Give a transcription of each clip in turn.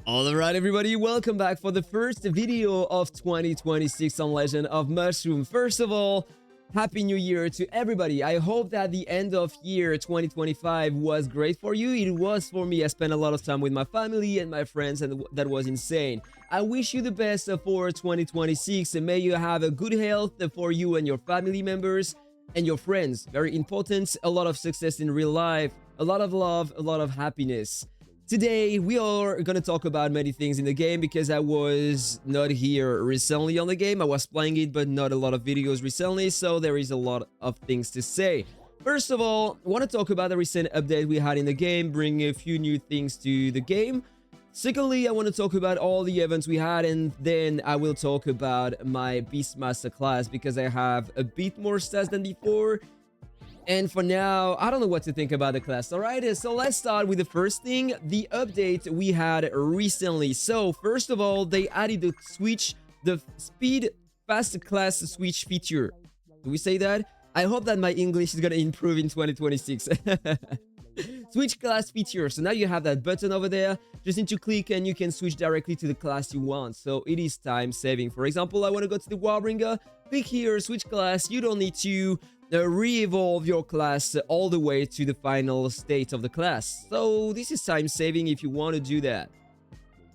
Alright everybody, welcome back for the first video of 2026 on Legend of Mushroom. First of all, Happy New Year to everybody. I hope that the end of year 2025 was great for you. It was for me. I spent a lot of time with my family and my friends, and that was insane. I wish you the best for 2026 and may you have a good health for you and your family members and your friends. Very important. A lot of success in real life, a lot of love, a lot of happiness. Today, we are going to talk about many things in the game because I was not here recently on the game. I was playing it, but not a lot of videos recently, so there is a lot of things to say. First of all, I want to talk about the recent update we had in the game, bring a few new things to the game. Secondly, I want to talk about all the events we had, and then I will talk about my Beastmaster class because I have a bit more stats than before. And for now, I don't know what to think about the class, alright? So let's start with the first thing, the update we had recently. So first of all, they added the speed fast class switch feature. Do we say that? I hope that my English is gonna improve in 2026. Switch class feature. So now you have that button over there. Just need to click and you can switch directly to the class you want. So it is time saving. For example, I want to go to the Warbringer. Click here, switch class. You don't need to re-evolve your class all the way to the final state of the class. So this is time saving if you want to do that.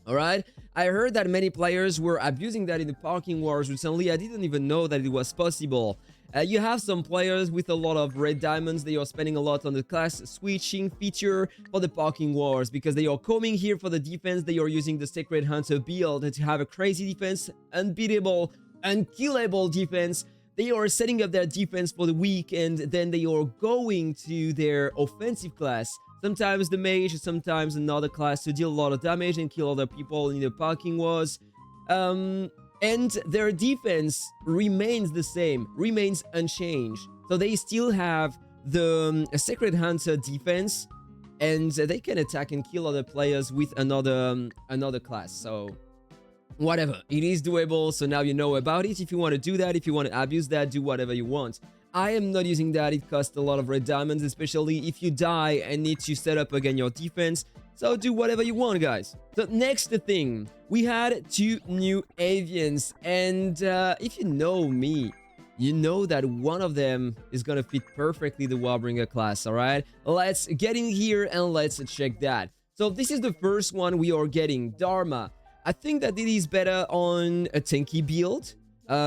Alright, I heard that many players were abusing that in the parking wars recently. I didn't even know that it was possible. You have some players with a lot of red diamonds. They are spending a lot on the class switching feature for the parking wars because they are coming here for the defense. They are using the Sacred Hunter build to have a crazy defense, unbeatable, unkillable defense. They are setting up their defense for the week, and then they are going to their offensive class. Sometimes the mage, sometimes another class to deal a lot of damage and kill other people in the parking wars. And their defense remains the same, remains unchanged. So they still have the Sacred Hunter defense, and they can attack and kill other players with another class. So whatever, it is doable. So now you know about it. If you want to do that, if you want to abuse that, do whatever you want. I am not using that. It costs a lot of red diamonds, especially if you die and need to set up again your defense. So do whatever you want, guys. So next thing, we had 2 new avians, and if you know me, you know that one of them is gonna fit perfectly the Warbringer class. All right, let's get in here and let's check that. So this is the first one we are getting, Dharma. I think that it is better on a tanky build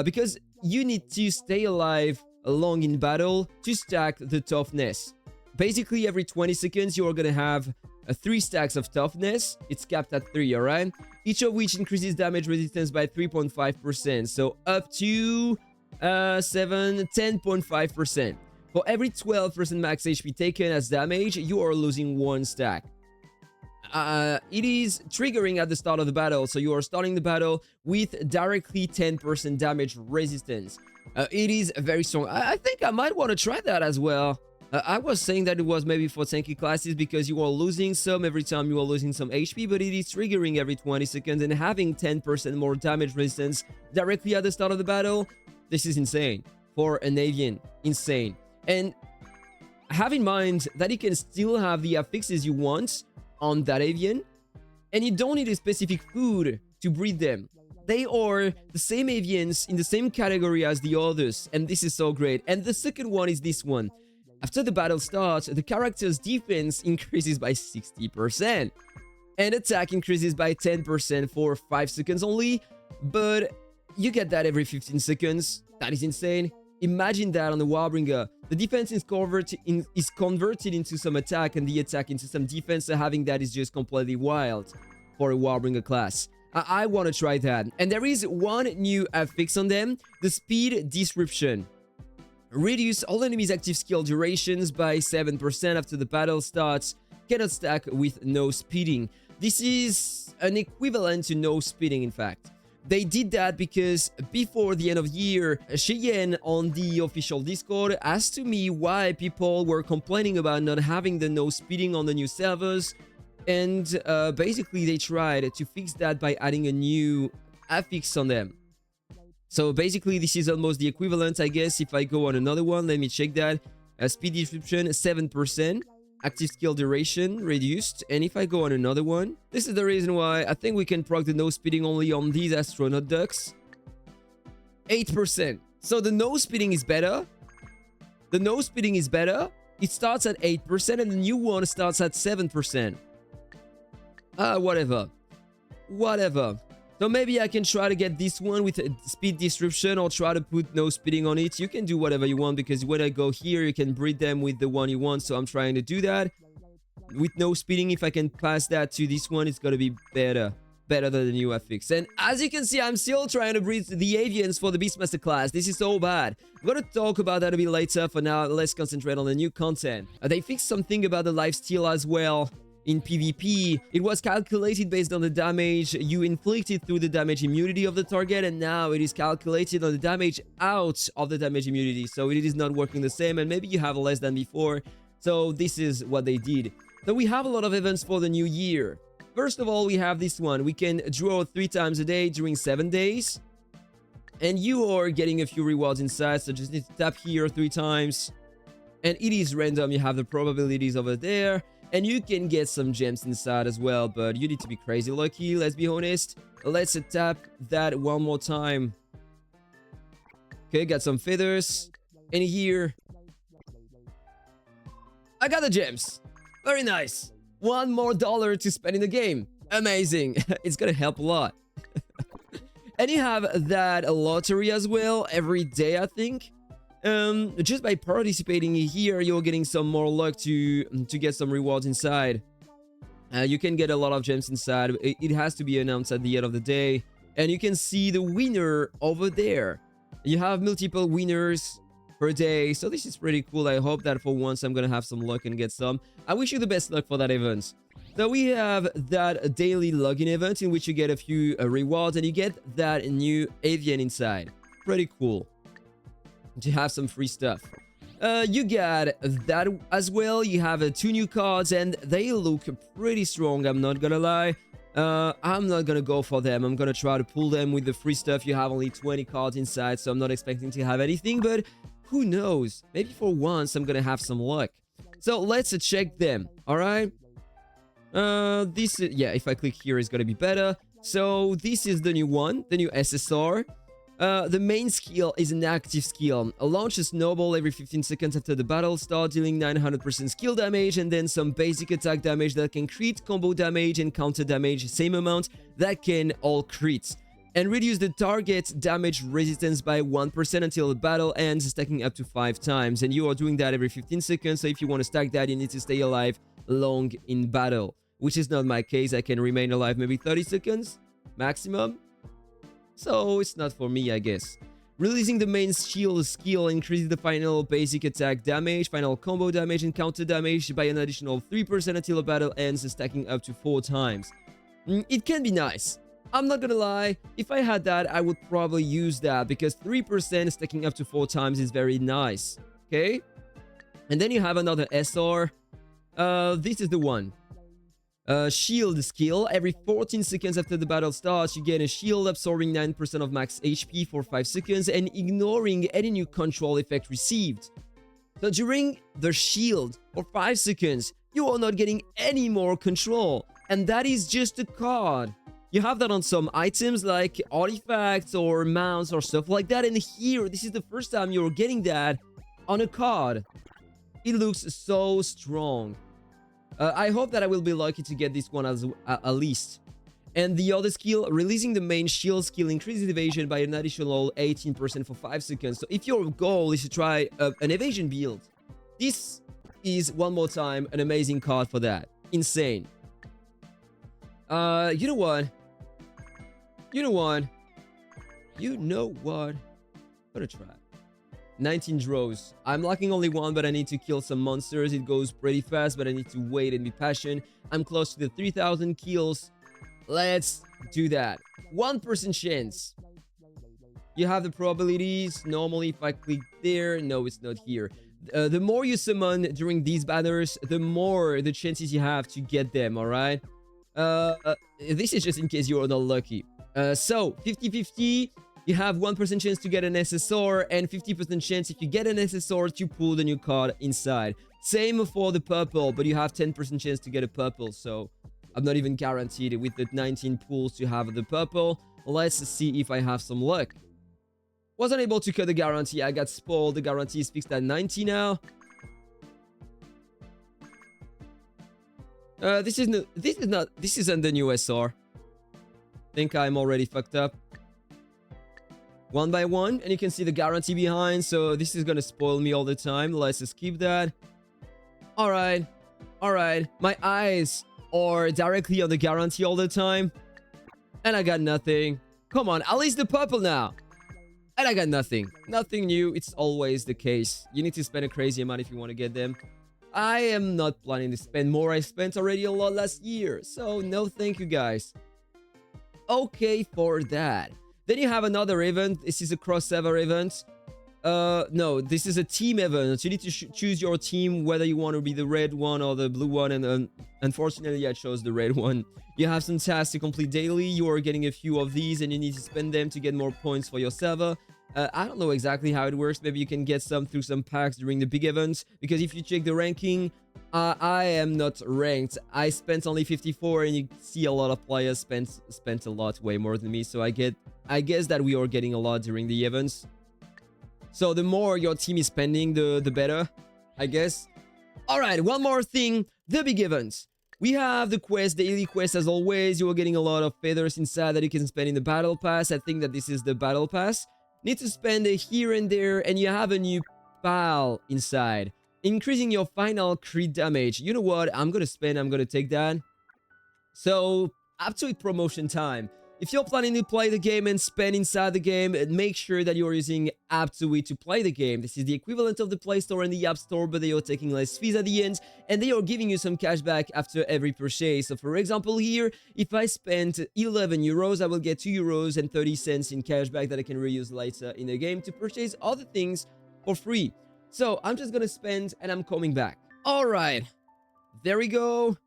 because you need to stay alive long in battle to stack the toughness. Basically, every 20 seconds, you are going to have 3 stacks of toughness. It's capped at 3, alright? Each of which increases damage resistance by 3.5%. So up to 10.5%. For every 12% max HP taken as damage, you are losing 1 stack. It is triggering at the start of the battle, so you are starting the battle with directly 10% damage resistance. It is very strong. I think I might want to try that as well. I was saying that it was maybe for tanky classes because you are losing some every time you are losing some HP, but it is triggering every 20 seconds and having 10% more damage resistance directly at the start of the battle. This is insane for an avian. Insane. And have in mind that you can still have the affixes you want on that avian, and you don't need a specific food to breed them. They are the same avians in the same category as the others, and this is so great. And the second one is this one. After the battle starts, the character's defense increases by 60% and attack increases by 10% for 5 seconds only, but you get that every 15 seconds. That is insane. Imagine that on the Warbringer. The defense is converted into some attack and the attack into some defense, so having that is just completely wild for a Warbringer class. I want to try that. And there is one new affix on them, the speed disruption. Reduce all enemies' active skill durations by 7% after the battle starts. Cannot stack with no speeding. This is an equivalent to no speeding, in fact. They did that because before the end of the year, Cheyenne on the official Discord asked to me why people were complaining about not having the no speeding on the new servers. And basically they tried to fix that by adding a new affix on them. So basically this is almost the equivalent, I guess. If I go on another one, let me check that. Speed disruption 7%. active skill duration reduced. And if I go on another one, this is the reason why I think we can proc the nose speeding only on these astronaut ducks. 8%. So the nose speeding is better. The nose speeding is better. It starts at 8% and the new one starts at 7%. Whatever. Whatever. So maybe I can try to get this one with a speed disruption or try to put no speeding on it. You can do whatever you want because when I go here, you can breed them with the one you want. So I'm trying to do that. With no speeding, if I can pass that to this one, it's going to be better. Better than the new FX. And as you can see, I'm still trying to breed the AVIANS for the Beastmaster class. This is so bad. I'm going to talk about that a bit later. For now, let's concentrate on the new content. They fixed something about the lifesteal as well. In PvP, it was calculated based on the damage you inflicted through the damage immunity of the target, and now it is calculated on the damage out of the damage immunity. So it is not working the same, and maybe you have less than before. So this is what they did. So we have a lot of events for the new year. First of all, we have this one. We can draw 3 times a day during 7 days. And you are getting a few rewards inside, so just need to tap here 3 times. And it is random, you have the probabilities over there. And you can get some gems inside as well, but you need to be crazy lucky, let's be honest. Let's tap that one more time. Okay, got some feathers. And here, I got the gems. Very nice. $1 more to spend in the game. Amazing. It's gonna help a lot. And you have that lottery as well every day, I think. Just by participating here, you're getting some more luck to get some rewards inside. You can get a lot of gems inside. It has to be announced at the end of the day. And you can see the winner over there. You have multiple winners per day. So this is pretty cool. I hope that for once I'm going to have some luck and get some. I wish you the best luck for that event. So we have that daily login event in which you get a few rewards and you get that new avian inside. Pretty cool. To have some free stuff. You got that as well. You have 2 new cards and they look pretty strong, I'm not gonna lie. I'm not gonna go for them. I'm gonna try to pull them with the free stuff. You have only 20 cards inside, so I'm not expecting to have anything, but who knows? Maybe for once I'm gonna have some luck. So let's check them, alright? This is, yeah, if I click here, it's gonna be better. So this is the new one, the new SSR. The main skill is an active skill. Launch a snowball every 15 seconds after the battle start, dealing 900% skill damage, and then some basic attack damage that can crit, combo damage, and counter damage, same amount, that can all crit. And reduce the target damage resistance by 1% until the battle ends, stacking up to 5 times. And you are doing that every 15 seconds, so if you want to stack that, you need to stay alive long in battle. Which is not my case, I can remain alive maybe 30 seconds, maximum. So it's not for me, I guess. Releasing the main shield skill increases the final basic attack damage, final combo damage, and counter damage by an additional 3% until the battle ends, stacking up to 4 times. It can be nice. I'm not gonna lie, if I had that, I would probably use that, because 3% stacking up to 4 times is very nice. Okay? And then you have another SR. This is the one. Shield skill. Every 14 seconds after the battle starts, you get a shield absorbing 9% of max HP for 5 seconds and ignoring any new control effect received. So during the shield for 5 seconds, you are not getting any more control. And that is just a card. You have that on some items like artifacts or mounts or stuff like that. And here, this is the first time you're getting that on a card. It looks so strong. I hope that I will be lucky to get this one as at least. And the other skill, releasing the main shield skill, increases evasion by an additional 18% for 5 seconds. So if your goal is to try an evasion build, this is one more time an amazing card for that. Insane. You know what? You know what? You know what? I'm gonna try. 19 draws. I'm lacking only 1, but I need to kill some monsters. It goes pretty fast, but I need to wait and be patient. I'm close to the 3,000 kills. Let's do that. 1% chance. You have the probabilities. Normally, if I click there, no, it's not here. The more you summon during these banners, the more the chances you have to get them, alright? This is just in case you're not lucky. So, 50-50. You have 1% chance to get an SSR and 50% chance if you get an SSR to pull the new card inside. Same for the purple, but you have 10% chance to get a purple, so I'm not even guaranteed with the 19 pulls to have the purple. Let's see if I have some luck. Wasn't able to cut the guarantee. I got spoiled. The guarantee is fixed at 90 now. This isn't the new SR. Think I'm already fucked up. One by one, and you can see the guarantee behind, so this is gonna spoil me all the time. Let's skip that. Alright. My eyes are directly on the guarantee all the time. And I got nothing. Come on, at least the purple now. And I got nothing. Nothing new. It's always the case. You need to spend a crazy amount if you want to get them. I am not planning to spend more. I spent already a lot last year. So no thank you, guys. Okay for that. Then you have another event. This is a cross-server event. No, this is a team event. You need to choose your team, whether you want to be the red one or the blue one. And unfortunately, I chose the red one. You have some tasks to complete daily. You are getting a few of these, and you need to spend them to get more points for your server. I don't know exactly how it works. Maybe you can get some through some packs during the big events. Because if you check the ranking, I am not ranked. I spent only 54, and you see a lot of players spent a lot, way more than me. So I guess that we are getting a lot during the events. So the more your team is spending, the better, I guess. Alright, one more thing. The big events. We have the quest, the daily quest as always. You are getting a lot of feathers inside that you can spend in the battle pass. I think that this is the battle pass. Need to spend it here and there, and you have a new pal inside. Increasing your final crit damage. You know what? I'm gonna take that. So, Aptoide promotion time. If you're planning to play the game and spend inside the game, make sure that you're using Aptoide to play the game. This is the equivalent of the Play Store and the App Store, but they are taking less fees at the end, and they are giving you some cash back after every purchase. So for example here, if I spend 11 euros, I will get 2 euros and 30 cents in cash back that I can reuse later in the game to purchase other things for free. So I'm just gonna spend and I'm coming back. Alright, there we go.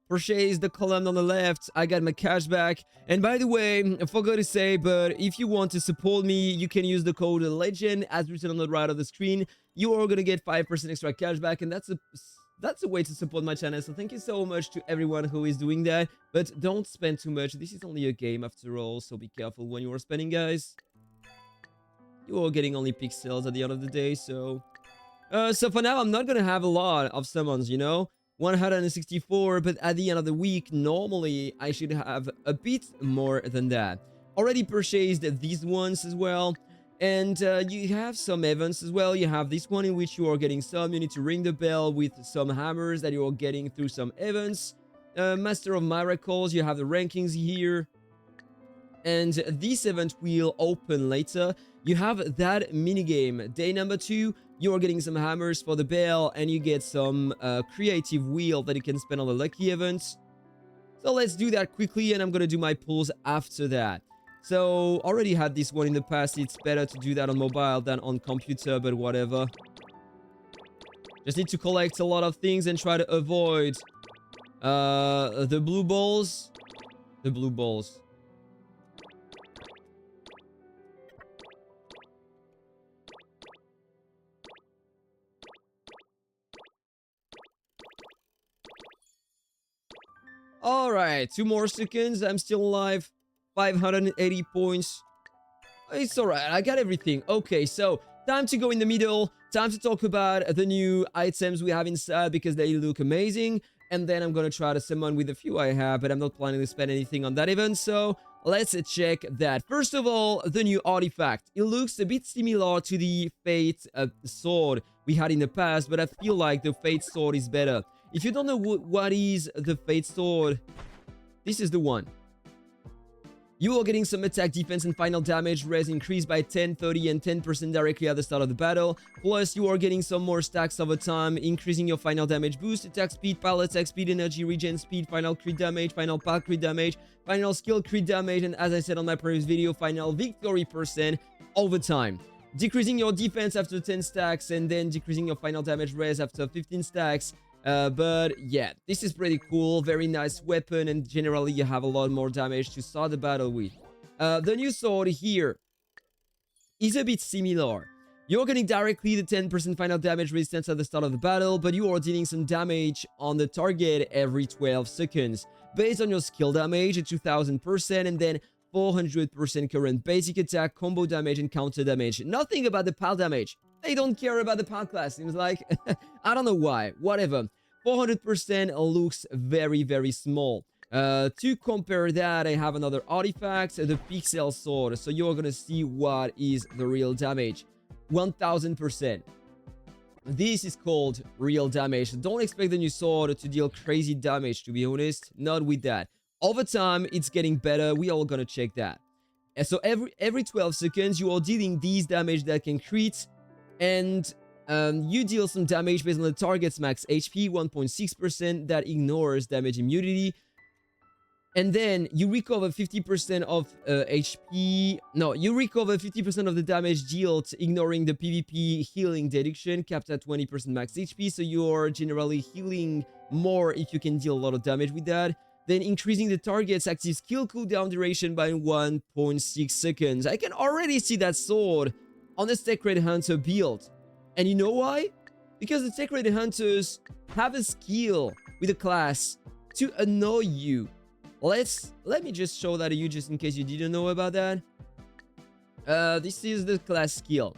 Purchase the column on the left. I got my cash back. And by the way, I forgot to say, but if you want to support me, you can use the code LEGEND as written on the right of the screen. You are gonna get 5% extra cash back, and that's a way to support my channel. So thank you so much to everyone who is doing that. But don't spend too much. This is only a game after all, so be careful when you are spending, guys. You are getting only pixels at the end of the day, so for now, I'm not gonna have a lot of summons, you know. 164, but at the end of the week, normally I should have a bit more than that. Already purchased these ones as well, and you have some events as well. You have this one in which you are getting some. You need to ring the bell with some hammers that you are getting through some events. Master of Miracles, you have the rankings here. And this event will open later. You have that minigame. Day number 2, you are getting some hammers for the bell, and you get some creative wheel that you can spend on the lucky events. So let's do that quickly, and I'm gonna do my pulls after that. So already had this one in the past. It's better to do that on mobile than on computer, but whatever. Just need to collect a lot of things and try to avoid the blue balls. The blue balls. Alright, 2 more seconds. I'm still alive. 580 points. It's alright, I got everything. Okay, so time to go in the middle. Time to talk about the new items we have inside because they look amazing. And then I'm gonna try to summon with a few I have, but I'm not planning to spend anything on that event, so let's check that. First of all, the new artifact. It looks a bit similar to the Fate sword we had in the past, but I feel like the Fate sword is better. If you don't know what is the Fate sword, this is the one. You are getting some attack, defense, and final damage res increased by 10, 30, and 10% directly at the start of the battle. Plus, you are getting some more stacks over time, increasing your final damage boost, attack speed, pile attack speed, energy regen speed, final crit damage, final pile crit damage, final skill crit damage, and as I said on my previous video, final victory percent over time. Decreasing your defense after 10 stacks, and then decreasing your final damage res after 15 stacks. But yeah, this is pretty cool. Very nice weapon, and generally you have a lot more damage to start the battle with. The new sword here. is a bit similar. You're getting directly the 10% final damage resistance at the start of the battle, but you are dealing some damage on the target every 12 seconds. Based on your skill damage at 2000%, and then 400% current basic attack, combo damage, and counter damage. Nothing about the PAL damage. They don't care about the PAL class, seems like. I don't know why. Whatever. 400% looks very, very small. To compare that, I have another artifact, the Pixel Sword. So you're gonna see what is the real damage. 1000%. This is called real damage. Don't expect the new sword to deal crazy damage, to be honest. Not with that. Over time, it's getting better. We all gonna check that. And so every 12 seconds, you are dealing these damage that can crit, and you deal some damage based on the target's max HP, 1.6%, that ignores damage immunity. And then you recover 50% of HP. No, you recover 50% of the damage dealt, ignoring the PvP healing deduction, capped at 20% max HP. So you're generally healing more if you can deal a lot of damage with that. Then increasing the target's active skill cooldown duration by 1.6 seconds. I can already see that sword on the Sacred Hunter build. And you know why? Because the Sacred Hunters have a skill with the class to annoy you. Let me just show that to you, just in case you didn't know about that. This is the class skill.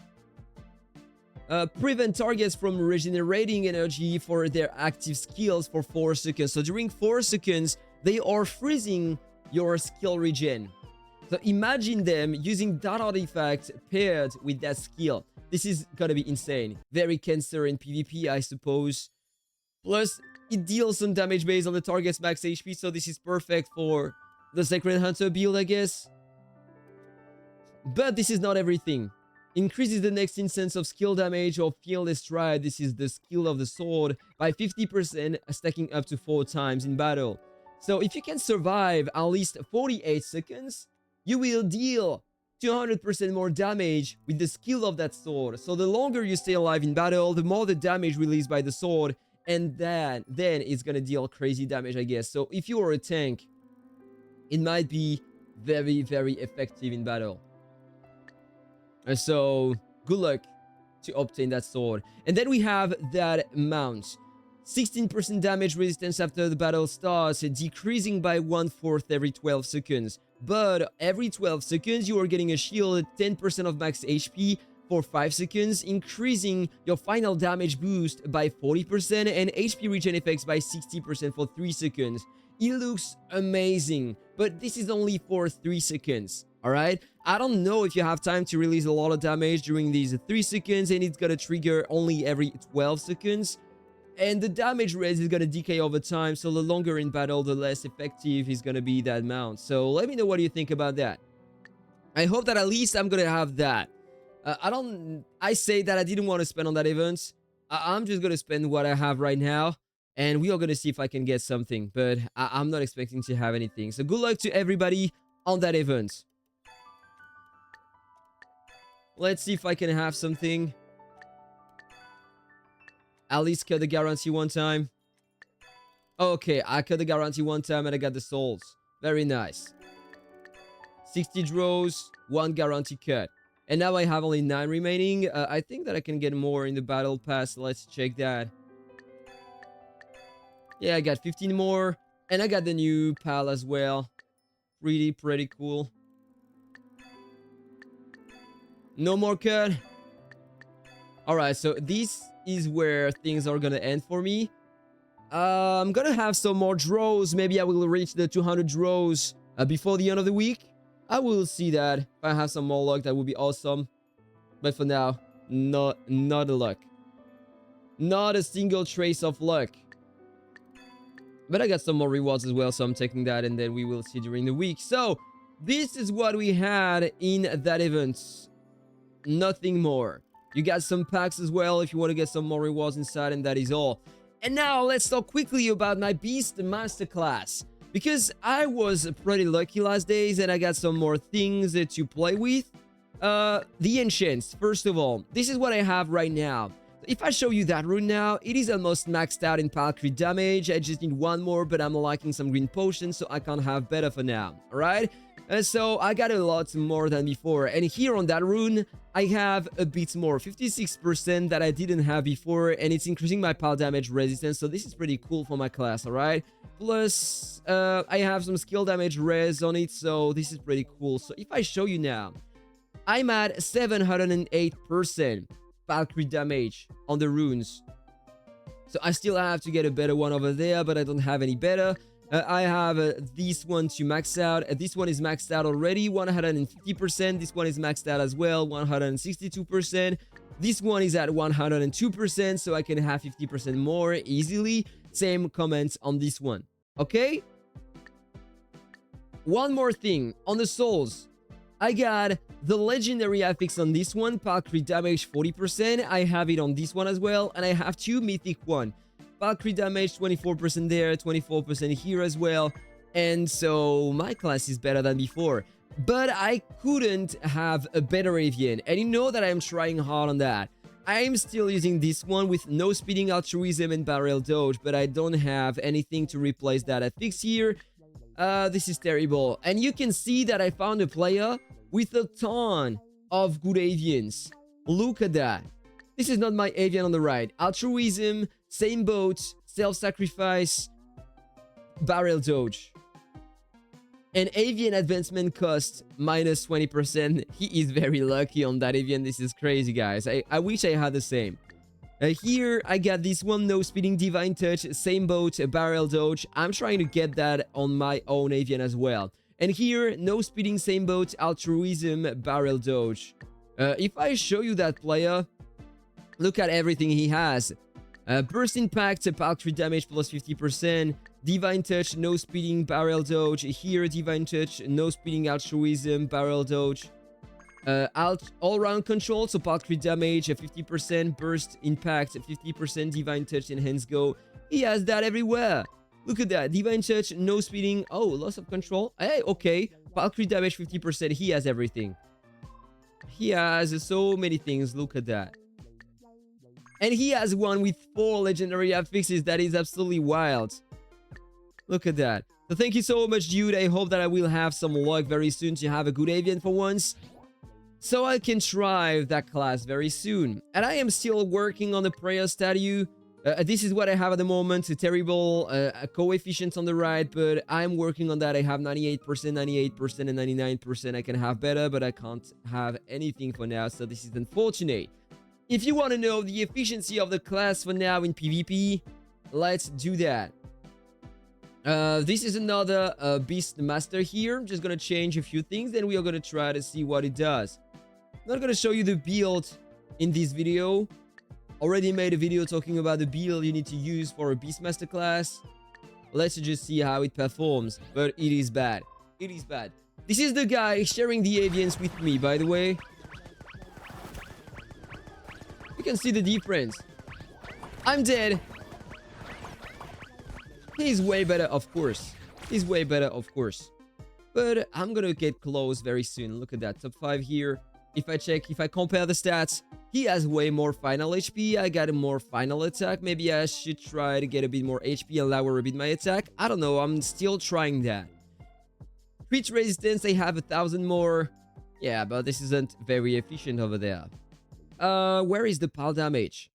Prevent targets from regenerating energy for their active skills for 4 seconds. So during 4 seconds, they are freezing your skill regen. So imagine them using that artifact paired with that skill. This is gonna be insane. Very cancer in PvP, I suppose. Plus, it deals some damage based on the target's max HP, so this is perfect for the Sacred Hunter build, I guess. But this is not everything. Increases the next instance of skill damage or Fearless Stride. This is the skill of the sword by 50%, stacking up to 4 times in battle. So if you can survive at least 48 seconds, you will deal 200% more damage with the skill of that sword. So the longer you stay alive in battle, the more the damage released by the sword, and then it's gonna deal crazy damage, I guess. So if you are a tank, it might be very, very effective in battle. So good luck to obtain that sword. And then we have that mount. 16% damage resistance after the battle starts, decreasing by 1/4 every 12 seconds. But every 12 seconds, you are getting a shield at 10% of max HP for 5 seconds, increasing your final damage boost by 40% and HP regen effects by 60% for 3 seconds. It looks amazing, but this is only for 3 seconds, alright? I don't know if you have time to release a lot of damage during these 3 seconds, and it's gonna trigger only every 12 seconds. And the damage res is gonna decay over time, so the longer in battle, the less effective is gonna be that mount. So let me know what you think about that. I hope that at least I'm gonna have that. I say that I didn't want to spend on that event. I'm just gonna spend what I have right now, and we are gonna see if I can get something, but I'm not expecting to have anything. So good luck to everybody on that event. Let's see if I can have something. At least cut the guarantee one time. Okay, I cut the guarantee one time and I got the souls. Very nice. 60 draws, 1 guarantee cut. And now I have only 9 remaining. I think that I can get more in the battle pass. Let's check that. Yeah, I got 15 more. And I got the new pal as well. Pretty cool. No more cut. Alright, so this is where things are gonna end for me. I'm gonna have some more draws. Maybe I will reach the 200 draws before the end of the week. I will see that. If I have some more luck, that would be awesome. But for now, not a luck. Not a single trace of luck. But I got some more rewards as well, so I'm taking that, and then we will see during the week. So, this is what we had in that event. Nothing more. You got some packs as well if you want to get some more rewards inside, and that is all. And now let's talk quickly about my BEASTMASTER class, because I was pretty lucky last days and I got some more things to play with. The enchants, first of all, this is what I have right now. If I show you that rune now, it is almost maxed out in pal crit damage. I just need 1 more, but I'm lacking some green potions, so I can't have better for now, alright? So I got a lot more than before, and here on that rune, I have a bit more, 56% that I didn't have before, and it's increasing my pal damage resistance, so this is pretty cool for my class, alright? Plus, I have some skill damage res on it, so this is pretty cool. So if I show you now, I'm at 708% pal crit damage on the runes. So I still have to get a better one over there, but I don't have any better. I have this one to max out. This one is maxed out already, 150%. This one is maxed out as well, 162%. This one is at 102%, so I can have 50% more easily. Same comments on this one. Okay? One more thing. On the souls, I got the legendary affix on this one, pal crit damage 40%. I have it on this one as well, and I have two mythic one. Pal crit damage 24% there, 24% here as well. And so my class is better than before. But I couldn't have a better avian, and you know that I'm trying hard on that. I'm still using this one with no speeding, altruism, and barrel dodge, but I don't have anything to replace that affix here. This is terrible. And you can see that I found a player with a ton of good avians. Look at that. This is not my avian on the right. Altruism, same boat, self-sacrifice, barrel dodge. And avian advancement cost minus 20%. He is very lucky on that avian. This is crazy, guys. I wish I had the same. Here, I got this one, no speeding, divine touch, same boat, barrel dodge. I'm trying to get that on my own avian as well. And here, no speeding, same boat, altruism, barrel dodge. If I show you that player, look at everything he has. Burst impact, pal crit damage plus 50%. Divine touch, no speeding, barrel dodge. Here, divine touch, no speeding, altruism, barrel dodge. All-round control, so pal crit damage, 50%, burst impact, 50%, divine touch, enhance go. He has that everywhere. Look at that, divine touch, no speeding. Oh, loss of control. Hey, okay. Pal crit damage, 50%. He has everything. He has so many things. Look at that. And he has one with 4 legendary affixes. That is absolutely wild. Look at that. So thank you so much, dude. I hope that I will have some luck very soon to have a good avian for once, so I can try that class very soon. And I am still working on the prayer statue. This is what I have at the moment. A terrible coefficient on the right, but I'm working on that. I have 98%, 98%, and 99%. I can have better, but I can't have anything for now, so this is unfortunate. If you want to know the efficiency of the class for now in PvP, let's do that. This is another BEASTMASTER here. I'm just gonna change a few things, and we are gonna try to see what it does. I'm not gonna show you the build in this video. Already made a video talking about the build you need to use for a BEASTMASTER class. Let's just see how it performs, but it is bad. It is bad. This is the guy sharing the avians with me, by the way. You can see the difference. I'm dead. He's way better, of course. He's way better, of course. But I'm gonna get close very soon. Look at that, top 5 here. If I compare the stats, he has way more final HP. I got a more final attack. Maybe I should try to get a bit more HP and lower a bit my attack. I don't know, I'm still trying that. Crit resistance, I have 1,000 more. Yeah, but this isn't very efficient over there. Where is the pal damage?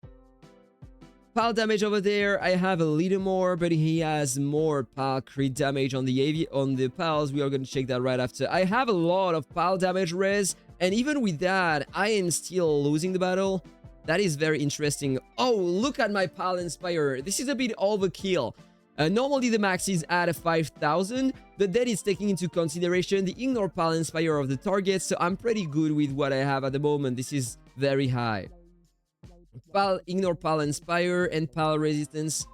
Pal damage over there, I have a little more, but he has more pal crit damage on the pals. We are going to check that right after. I have a lot of pal damage res, and even with that, I am still losing the battle. That is very interesting. Oh, look at my pal inspire. This is a bit overkill. Normally the max is at 5,000, but that is taking into consideration the ignore pal inspire of the target, so I'm pretty good with what I have at the moment. This is very high. Ignore pal inspire and pal resistance,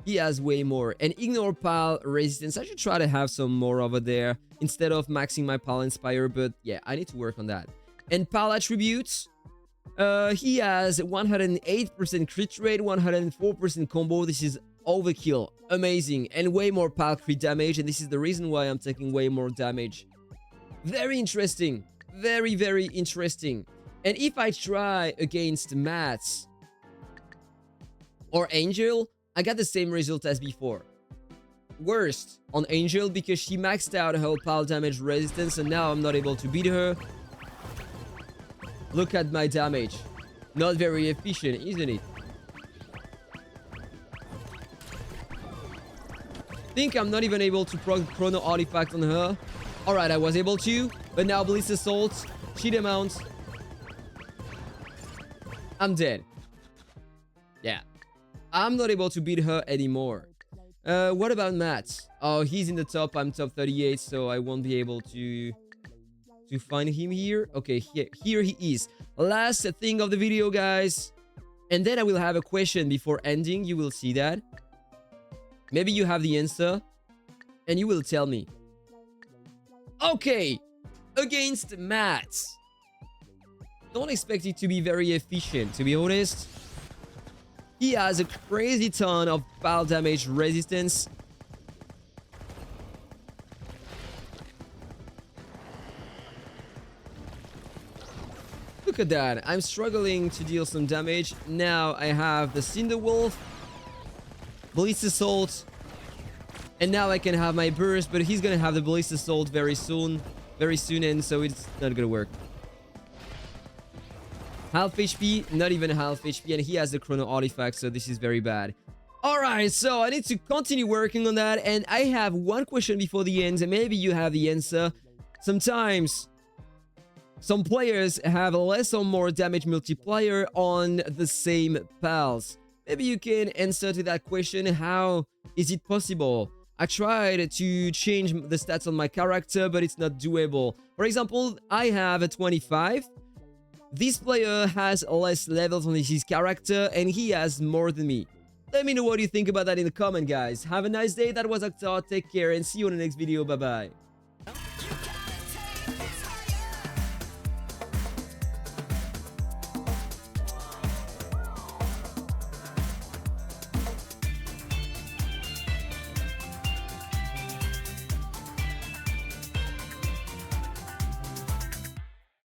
he has way more. And ignore pal resistance, I should try to have some more over there instead of maxing my pal inspire, but yeah, I need to work on that. And pal attributes, he has 108% crit rate, 104% combo. This is overkill, amazing, and way more pal crit damage, and this is the reason why I'm taking way more damage. Very interesting, very, very interesting. And if I try against Mats or Angel, I got the same result as before. Worst on Angel because she maxed out her pal damage resistance, and now I'm not able to beat her. Look at my damage. Not very efficient, isn't it? Think I'm not even able to proc Chrono Artifact on her. Alright, I was able to, but now Blitz Assault, cheat amount. I'm dead. Yeah. I'm not able to beat her anymore. What about Matt? Oh, he's in the top. I'm top 38, so I won't be able to find him here. Okay, here he is. Last thing of the video, guys. And then I will have a question before ending. You will see that. Maybe you have the answer, and you will tell me. Okay, against Matt. Don't expect it to be very efficient, to be honest. He has a crazy ton of foul damage resistance. Look at that. I'm struggling to deal some damage. Now I have the Cinder Wolf, Blitz Assault, and now I can have my burst, but he's gonna have the Blitz Assault very soon, and so it's not gonna work. Half HP, not even half HP, and he has the Chrono Artifact, so this is very bad. Alright, so I need to continue working on that, and I have one question before the end, and maybe you have the answer. Sometimes some players have less or more damage multiplier on the same pals. Maybe you can answer to that question. How is it possible? I tried to change the stats on my character, but it's not doable. For example, I have a 25. This player has less levels on his character, and he has more than me. Let me know what you think about that in the comment, guys. Have a nice day. That was Aptoide. Take care, and see you on the next video. Bye-bye.